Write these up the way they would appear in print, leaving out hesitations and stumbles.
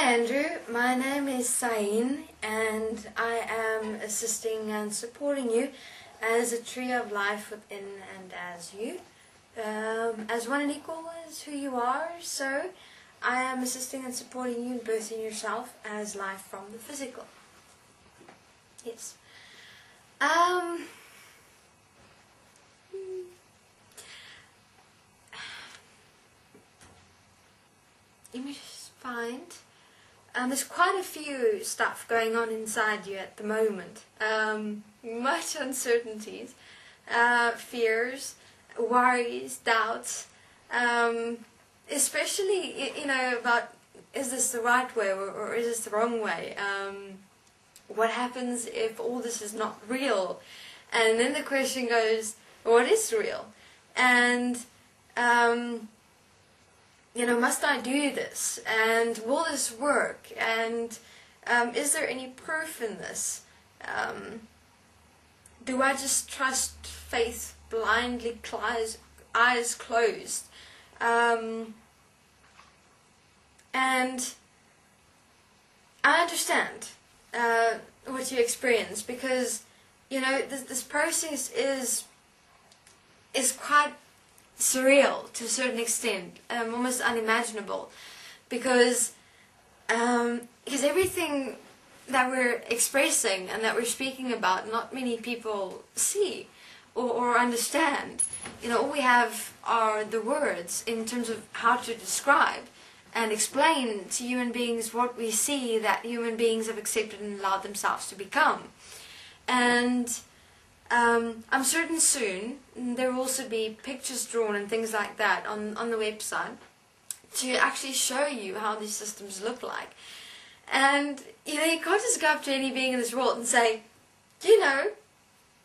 Andrew, my name is Sain and I am assisting and supporting you as a tree of life within and as you, as one and equal as who you are. So I am assisting and supporting you in birthing yourself as life from the physical. Yes. Let me just find. There's quite a few stuff going on inside you at the moment. Much uncertainties, fears, worries, doubts, especially, about is this the right way or is this the wrong way? What happens if all this is not real? And then the question goes, what is real? And must I do this? And will this work? And is there any proof in this? Do I just trust faith blindly, eyes closed? And I understand what you experience, because this process is quite surreal to a certain extent, almost unimaginable, because everything that we're expressing and that we're speaking about, not many people see or understand. All we have are the words in terms of how to describe and explain to human beings what we see that human beings have accepted and allowed themselves to become. And I'm certain soon there will also be pictures drawn and things like that on the website to actually show you how these systems look like. And you can't just go up to any being in this world and say,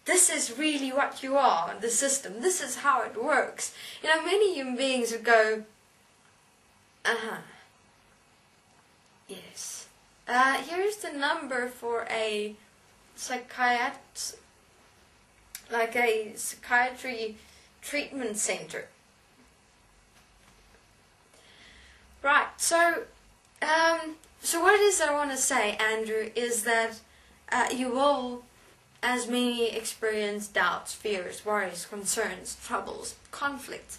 this is really what you are, the system, this is how it works. Many human beings would go, yes. Here's the number for a psychiatrist, like a psychiatry treatment center. Right, so what it is that I want to say, Andrew, is that you will, as many, experience doubts, fears, worries, concerns, troubles, conflicts.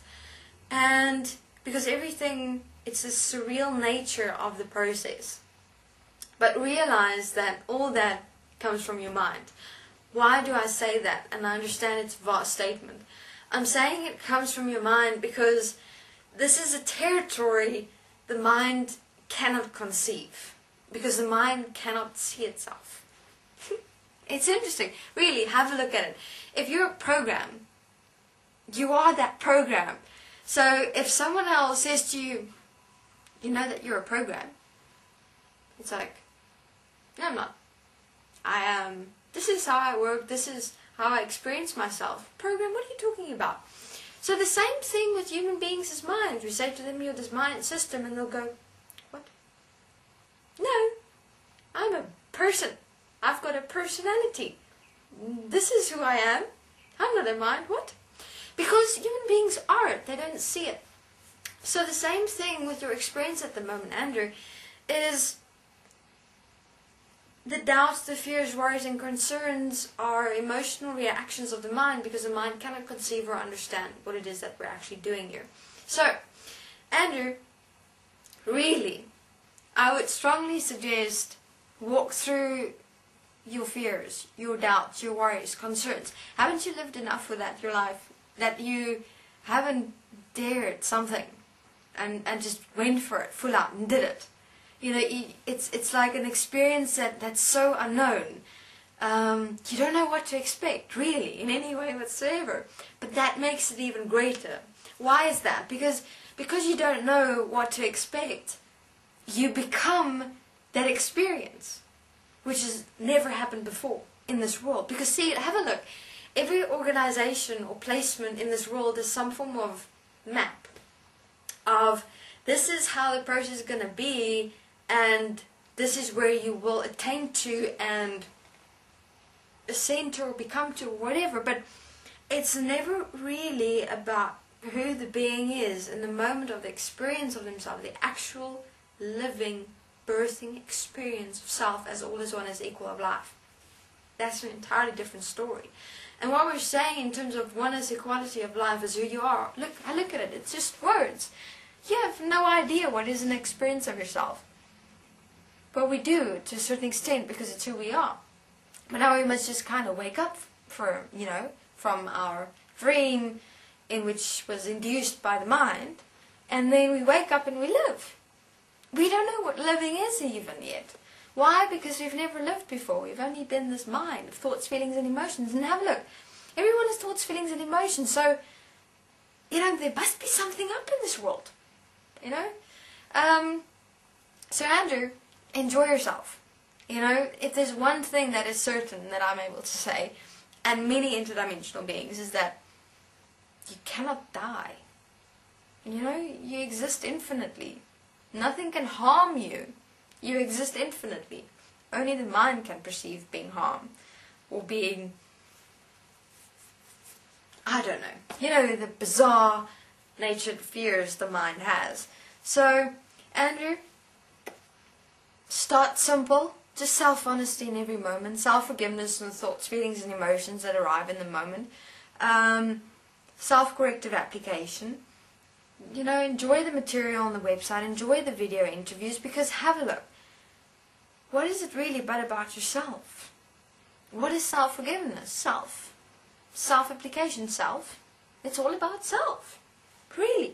And because everything, it's the surreal nature of the process. But realize that all that comes from your mind. Why do I say that? And I understand it's a vast statement. I'm saying it comes from your mind because this is a territory the mind cannot conceive, because the mind cannot see itself. It's interesting. Really, have a look at it. If you're a program, you are that program. So if someone else says to you, you know that you're a program, it's like, no, I'm not. I am. This is how I work, this is how I experience myself. Program, what are you talking about? So the same thing with human beings as minds. We say to them, you're this mind system, and they'll go, what? No, I'm a person. I've got a personality. This is who I am. I'm not a mind. What? Because human beings are it. They don't see it. So the same thing with your experience at the moment, Andrew, is the doubts, the fears, worries, and concerns are emotional reactions of the mind, because the mind cannot conceive or understand what it is that we're actually doing here. So, Andrew, really, I would strongly suggest walk through your fears, your doubts, your worries, concerns. Haven't you lived enough with that in your life that you haven't dared something and just went for it full out and did it? It's like an experience that's so unknown. You don't know what to expect, really, in any way whatsoever. But that makes it even greater. Why is that? Because you don't know what to expect, you become that experience, which has never happened before in this world. Because see, have a look. Every organization or placement in this world is some form of map of this is how the process is going to be, and this is where you will attain to and ascend to or become to, or whatever. But it's never really about who the being is in the moment of the experience of themselves, the actual living birthing experience of self as all is one is equal of life. That's an entirely different story. And what we're saying in terms of oneness equality of life is who you are. Look, I look at it, it's just words. You have no idea what is an experience of yourself. But we do, to a certain extent, because it's who we are. But now we must just kind of wake up from our dream, in which was induced by the mind, and then we wake up and we live. We don't know what living is even yet. Why? Because we've never lived before. We've only been this mind of thoughts, feelings, and emotions. And have a look. Everyone has thoughts, feelings, and emotions. So, there must be something up in this world. So Andrew, enjoy yourself. If there's one thing that is certain that I'm able to say, and many interdimensional beings, is that you cannot die. You exist infinitely. Nothing can harm you. You exist infinitely. Only the mind can perceive being harmed, or being, I don't know, the bizarre natured fears the mind has. So, Andrew, start simple. Just self-honesty in every moment. Self-forgiveness and thoughts, feelings, and emotions that arrive in the moment. Self-corrective application. Enjoy the material on the website. Enjoy the video interviews, because have a look. What is it really but about yourself? What is self-forgiveness? Self. Self-application, self. It's all about self. Really.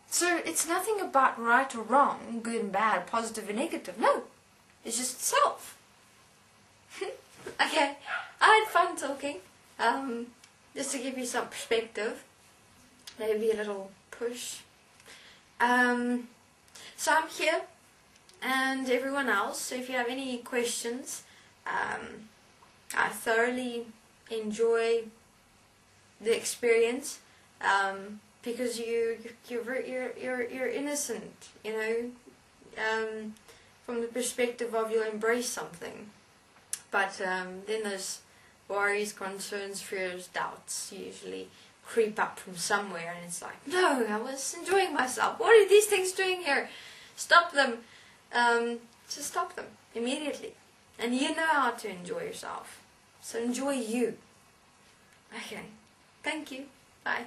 So it's nothing about right or wrong, good and bad, positive and negative. No. It's just self. Okay. I had fun talking. Just to give you some perspective. Maybe a little push. So I'm here. And everyone else. So if you have any questions, I thoroughly enjoy the experience. Because you're innocent, from the perspective of you'll embrace something. But then there's worries, concerns, fears, doubts usually creep up from somewhere, and it's like, no, I was enjoying myself. What are these things doing here? Stop them. Just stop them immediately. And you know how to enjoy yourself. So enjoy you. Okay. Thank you. Bye.